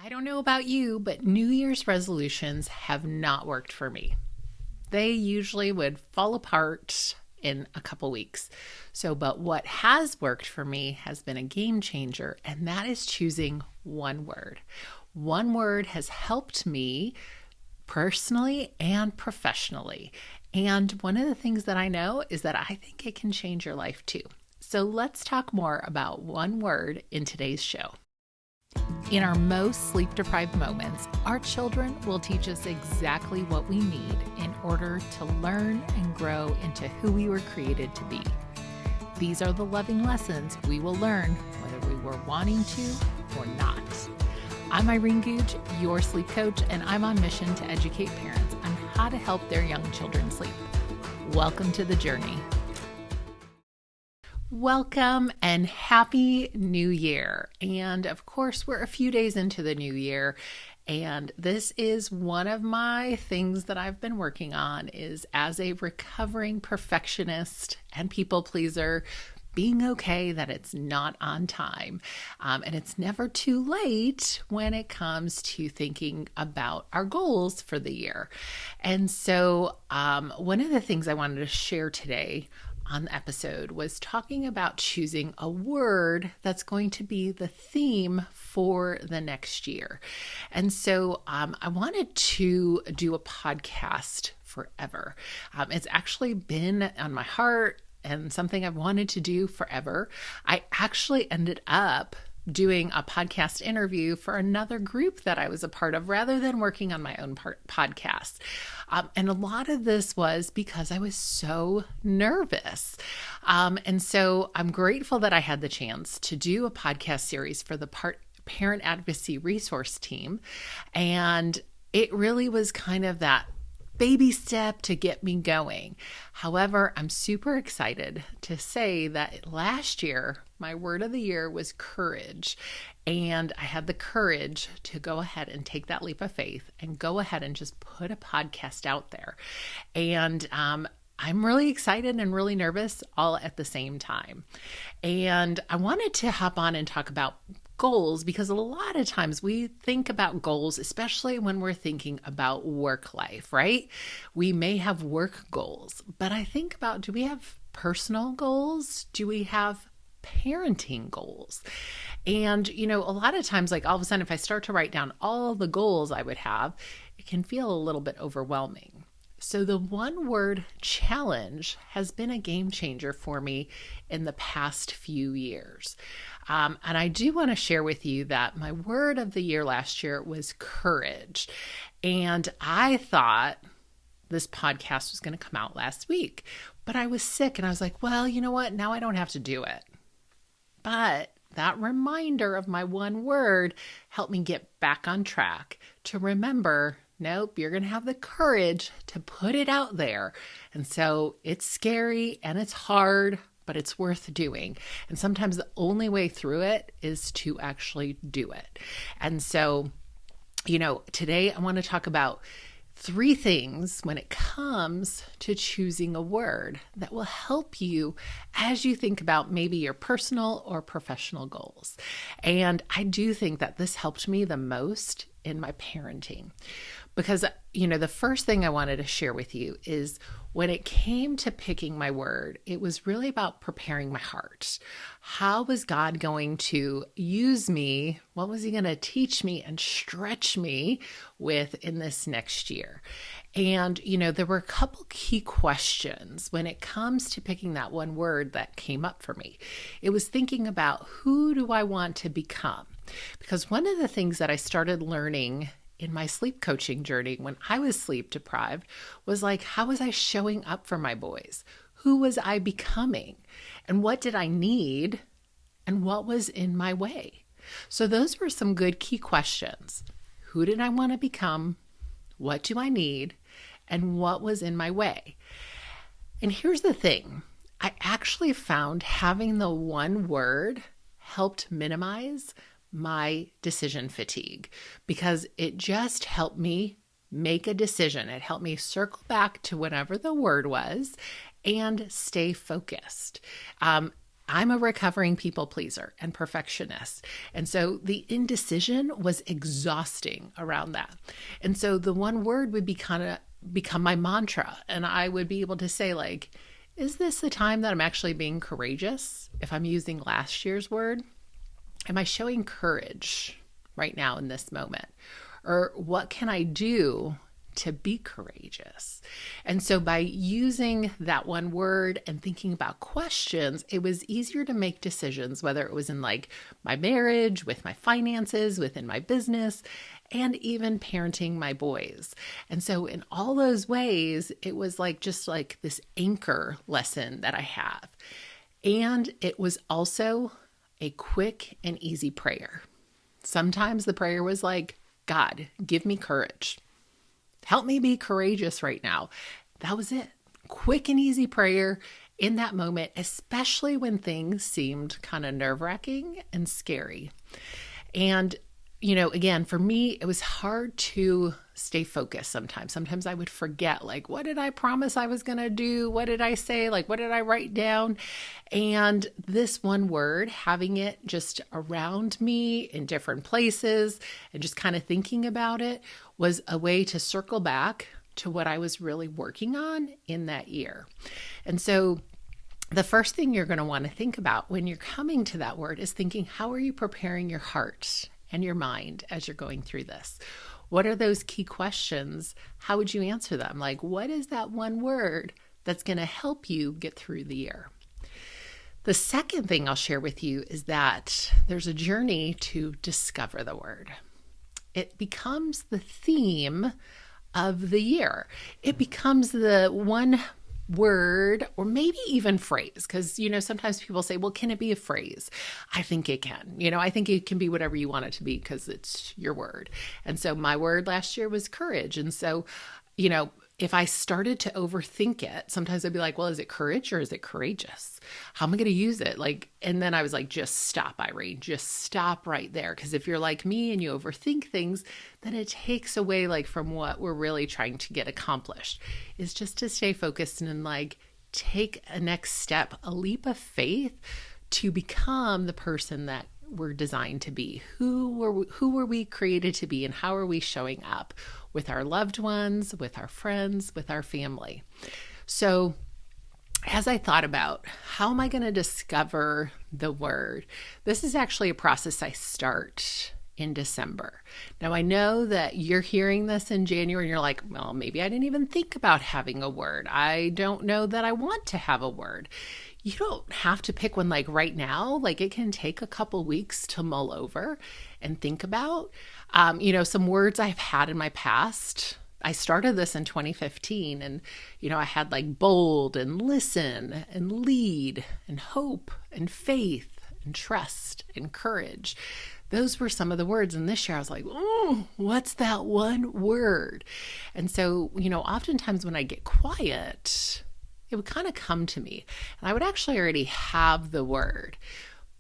I don't know about you, but New Year's resolutions have not worked for me. They usually would fall apart in a couple weeks. But what has worked for me has been a game changer, and that is choosing one word. One word has helped me personally and professionally. And one of the things that I know is that I think it can change your life too. So let's talk more about one word in today's show. In our most sleep-deprived moments, our children will teach us exactly what we need in order to learn and grow into who we were created to be. These are the loving lessons we will learn whether we were wanting to or not. I'm Irene, your sleep coach, and I'm on mission to educate parents on how to help their young children sleep. Welcome to the journey. Welcome and Happy New Year. And of course, we're a few days into the new year, and this is one of my things that I've been working on is as a recovering perfectionist and people pleaser, being okay that it's not on time. And it's never too late when it comes to thinking about our goals for the year. And so one of the things I wanted to share today on the episode was talking about choosing a word that's going to be the theme for the next year. And so I wanted to do a podcast forever. It's actually been on my heart and something I've wanted to do forever. I actually ended up doing a podcast interview for another group that I was a part of rather than working on my own podcast. And a lot of this was because I was so nervous. And so I'm grateful that I had the chance to do a podcast series for the Parent Advocacy Resource Team. And it really was kind of that baby step to get me going. However, I'm super excited to say that last year, my word of the year was courage. And I had the courage to go ahead and take that leap of faith and go ahead and just put a podcast out there. And I'm really excited and really nervous all at the same time. And I wanted to hop on and talk about goals because a lot of times we think about goals, especially when we're thinking about work life, right? We may have work goals, but I think about, do we have personal goals? Do we have parenting goals? And, a lot of times, like all of a sudden, if I start to write down all the goals I would have, it can feel a little bit overwhelming. So the one word challenge has been a game changer for me in the past few years. And I do want to share with you that my word of the year last year was courage. And I thought this podcast was going to come out last week, but I was sick and I was like, well, you know what? Now I don't have to do it. But that reminder of my one word helped me get back on track to remember, nope, you're going to have the courage to put it out there. And so it's scary and it's hard, but it's worth doing. And sometimes the only way through it is to actually do it. And so, today I want to talk about 3 things when it comes to choosing a word that will help you as you think about maybe your personal or professional goals. And I do think that this helped me the most in my parenting because, the first thing I wanted to share with you is when it came to picking my word, it was really about preparing my heart. How was God going to use me? What was he going to teach me and stretch me with in this next year? And, there were a couple key questions when it comes to picking that one word that came up for me. It was thinking about, who do I want to become? Because one of the things that I started learning in my sleep coaching journey when I was sleep deprived was like, how was I showing up for my boys? Who was I becoming? And what did I need? And what was in my way? So those were some good key questions. Who did I want to become? What do I need? And what was in my way? And here's the thing. I actually found having the one word helped minimize my decision fatigue because it just helped me make a decision. It helped me circle back to whatever the word was and stay focused. I'm a recovering people pleaser and perfectionist. And so the indecision was exhausting around that. And so the one word would become my mantra. And I would be able to say, like, is this the time that I'm actually being courageous? If I'm using last year's word, am I showing courage right now in this moment? Or what can I do to be courageous? And so by using that one word and thinking about questions, it was easier to make decisions, whether it was in like my marriage, with my finances, within my business, and even parenting my boys. And so in all those ways, it was like just like this anchor lesson that I have. And it was also a quick and easy prayer. Sometimes the prayer was like, God, give me courage. Help me be courageous right now. That was it. Quick and easy prayer in that moment, especially when things seemed kind of nerve-wracking and scary. And, again, for me, it was hard to stay focused sometimes. Sometimes I would forget, like, what did I promise I was going to do? What did I say? Like, what did I write down? And this one word, having it just around me in different places and just kind of thinking about it was a way to circle back to what I was really working on in that year. And so the first thing you're going to want to think about when you're coming to that word is thinking, how are you preparing your heart and your mind as you're going through this? What are those key questions? How would you answer them? Like, what is that one word that's going to help you get through the year? The second thing I'll share with you is that there's a journey to discover the word. It becomes the theme of the year. It becomes the one word or maybe even phrase, because, sometimes people say, well, can it be a phrase? I think it can. I think it can be whatever you want it to be because it's your word. And so my word last year was courage. And so, if I started to overthink it, sometimes I'd be like, well, is it courage or is it courageous? How am I going to use it? And then I was like, just stop, Irene, just stop right there. Because if you're like me and you overthink things, then it takes away from what we're really trying to get accomplished. Is just to stay focused and take a next step, a leap of faith to become the person that we're designed to be. Who were we created to be, and how are we showing up with our loved ones, with our friends, with our family? So as I thought about how am I going to discover the word, this is actually a process I start in December. Now, I know that you're hearing this in January and you're like, well, maybe I didn't even think about having a word. I don't know that I want to have a word. You don't have to pick one right now. It can take a couple weeks to mull over and think about. Some words I've had in my past. I started this in 2015 and, I had bold and listen and lead and hope and faith and trust and courage. Those were some of the words. And this year I was like, oh, what's that one word? And so, oftentimes when I get quiet, it would kind of come to me and I would actually already have the word.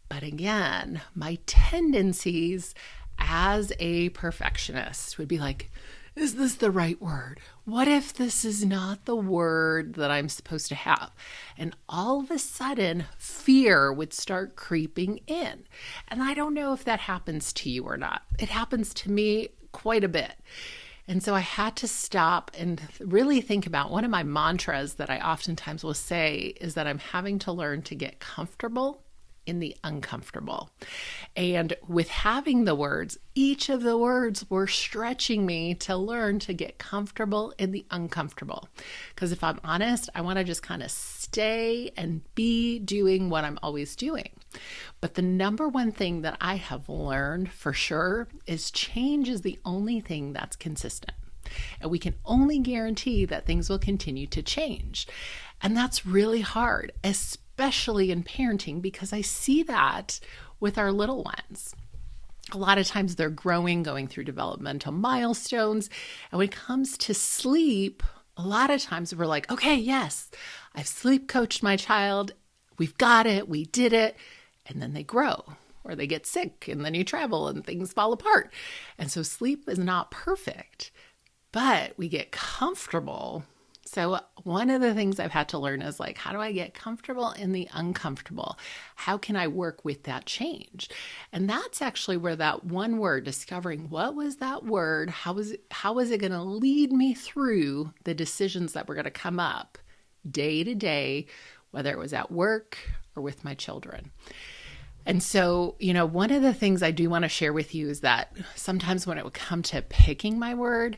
But again, my tendencies as a perfectionist would be like, is this the right word? What if this is not the word that I'm supposed to have? And all of a sudden, fear would start creeping in. And I don't know if that happens to you or not. It happens to me quite a bit. And so I had to stop and really think about one of my mantras that I oftentimes will say is that I'm having to learn to get comfortable in the uncomfortable. And with having the words, each of the words were stretching me to learn to get comfortable in the uncomfortable. Because if I'm honest, I want to just kind of stay and be doing what I'm always doing. But the number one thing that I have learned for sure is change is the only thing that's consistent. And we can only guarantee that things will continue to change. And that's really hard, especially in parenting, because I see that with our little ones. A lot of times they're growing, going through developmental milestones. And when it comes to sleep, a lot of times we're like, okay, yes, I've sleep coached my child. We've got it. We did it. And then they grow or they get sick and then you travel and things fall apart. And so sleep is not perfect, but we get comfortable So one of the things I've had to learn is like, how do I get comfortable in the uncomfortable? How can I work with that change? And that's actually where that one word, discovering what was that word, how was it going to lead me through the decisions that were going to come up day to day, whether it was at work or with my children. And so, one of the things I do want to share with you is that sometimes when it would come to picking my word,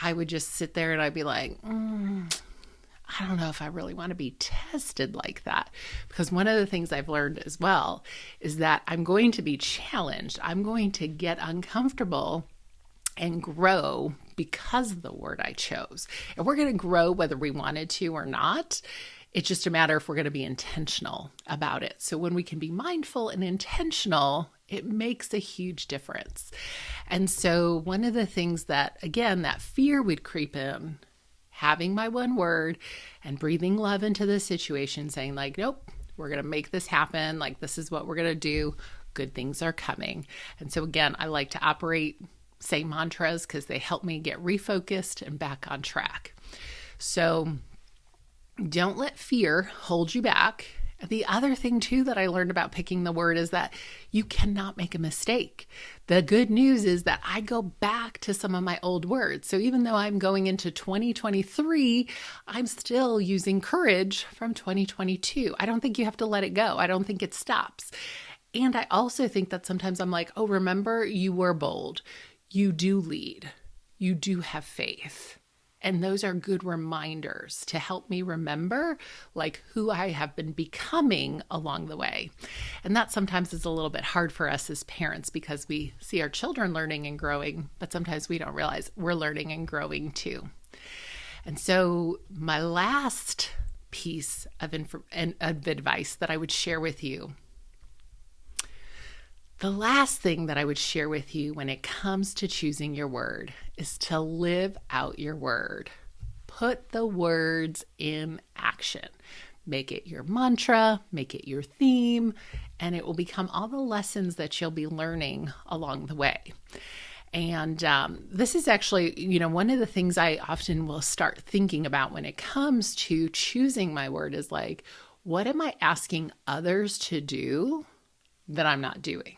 I would just sit there and I'd be like, I don't know if I really want to be tested like that. Because one of the things I've learned as well is that I'm going to be challenged. I'm going to get uncomfortable and grow because of the word I chose. And we're going to grow whether we wanted to or not. It's just a matter if we're going to be intentional about it. So when we can be mindful and intentional, it makes a huge difference. And so one of the things that, again, that fear would creep in, having my one word and breathing love into the situation, saying like, nope, we're going to make this happen. Like, this is what we're going to do. Good things are coming. And so again, I like to say mantras because they help me get refocused and back on track. So don't let fear hold you back. The other thing too that I learned about picking the word is that you cannot make a mistake. The good news is that I go back to some of my old words. So even though I'm going into 2023, I'm still using courage from 2022. I don't think you have to let it go. I don't think it stops. And I also think that sometimes I'm like, oh, remember, you were bold. You do lead. You do have faith. And those are good reminders to help me remember like who I have been becoming along the way. And that sometimes is a little bit hard for us as parents because we see our children learning and growing, but sometimes we don't realize we're learning and growing too. And so my last piece of advice that I would share with you, the last thing that I would share with you when it comes to choosing your word is to live out your word. Put the words in action. Make it your mantra, make it your theme, and it will become all the lessons that you'll be learning along the way. And this is actually, one of the things I often will start thinking about when it comes to choosing my word is like, what am I asking others to do that I'm not doing?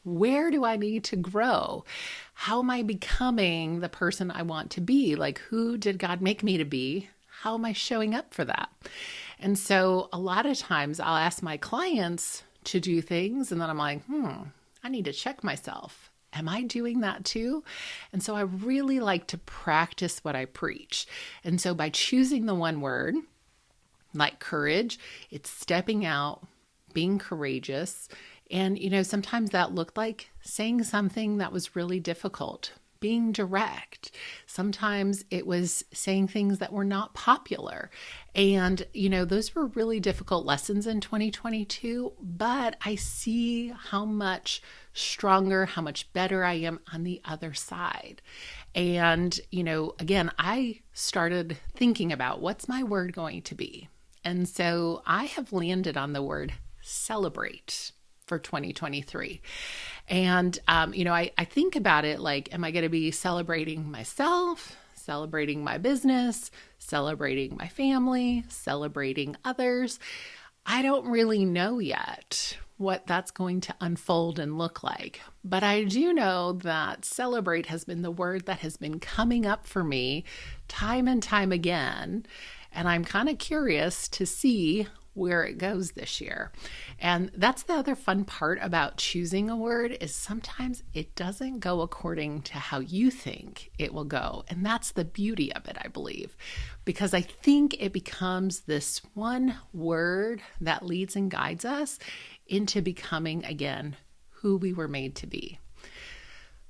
Where do I need to grow? How am I becoming the person I want to be? Like, who did God make me to be? How am I showing up for that? And so a lot of times I'll ask my clients to do things and then I'm like, I need to check myself. Am I doing that too? And so I really like to practice what I preach. And so by choosing the one word, like courage, it's stepping out, being courageous. And, sometimes that looked like saying something that was really difficult, being direct. Sometimes it was saying things that were not popular. And, those were really difficult lessons in 2022, but I see how much stronger, how much better I am on the other side. And, again, I started thinking about what's my word going to be. And so I have landed on the word celebrate for 2023. And, I think about it like, am I going to be celebrating myself, celebrating my business, celebrating my family, celebrating others? I don't really know yet what that's going to unfold and look like. But I do know that celebrate has been the word that has been coming up for me time and time again. And I'm kind of curious to see where it goes this year. And that's the other fun part about choosing a word is sometimes it doesn't go according to how you think it will go. And that's the beauty of it, I believe, because I think it becomes this one word that leads and guides us into becoming, again, who we were made to be.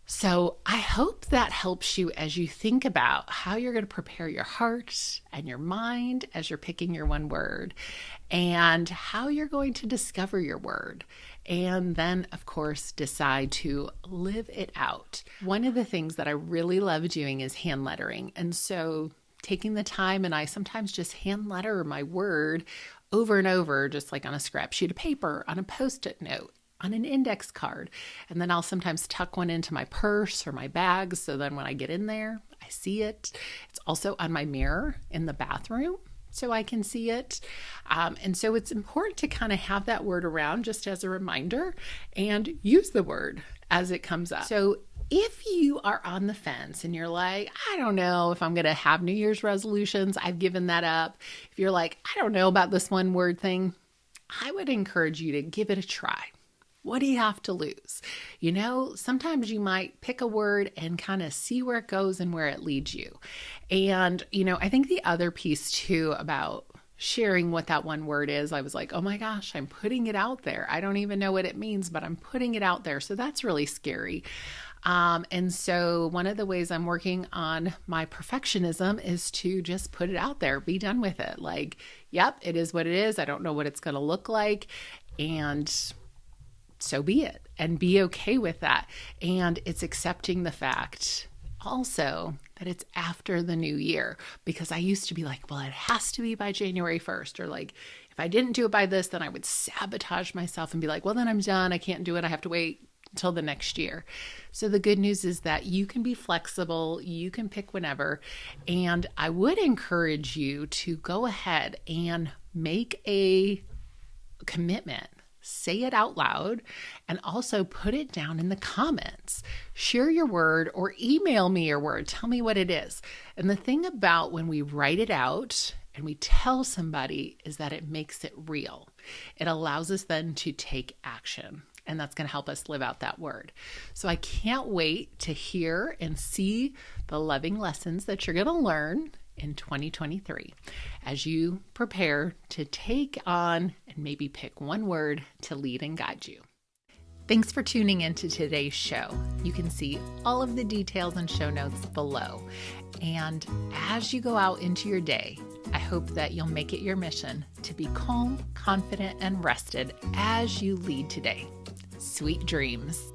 So I hope that helps you as you think about how you're going to prepare your heart and your mind as you're picking your one word and how you're going to discover your word. And then, of course, decide to live it out. One of the things that I really love doing is hand lettering. And so taking the time, and I sometimes just hand letter my word over and over, just like on a scrap sheet of paper, on a Post-it note, on an index card. And then I'll sometimes tuck one into my purse or my bag. So then when I get in there, I see it. It's also on my mirror in the bathroom, so I can see it. And so it's important to kind of have that word around just as a reminder and use the word as it comes up. So if you are on the fence and you're like, I don't know if I'm going to have New Year's resolutions, I've given that up. If you're like, I don't know about this one word thing, I would encourage you to give it a try. What do you have to lose? You know, sometimes you might pick a word and kind of see where it goes and where it leads you. And, you know, I think the other piece too about sharing what that one word is, I was like, oh my gosh, I'm putting it out there. I don't even know what it means, but I'm putting it out there. So that's really scary. And so one of the ways I'm working on my perfectionism is to just put it out there, be done with it. Like, yep, it is what it is. I don't know what it's going to look like. And so be it, and be okay with that. And it's accepting the fact also that it's after the new year, because I used to be like, well, it has to be by January 1st, or like, if I didn't do it by this, then I would sabotage myself and be like, well, then I'm done. I can't do it. I have to wait until the next year. So the good news is that you can be flexible, you can pick whenever, and I would encourage you to go ahead and make a commitment. Say it out loud, and also put it down in the comments. Share your word or email me your word. Tell me what it is. And the thing about when we write it out and we tell somebody is that it makes it real. It allows us then to take action. And that's going to help us live out that word. So I can't wait to hear and see the loving lessons that you're going to learn in 2023 as you prepare to take on and maybe pick one word to lead and guide you. Thanks for tuning into today's show. You can see all of the details and show notes below. And as you go out into your day, I hope that you'll make it your mission to be calm, confident, and rested as you lead today. Sweet dreams.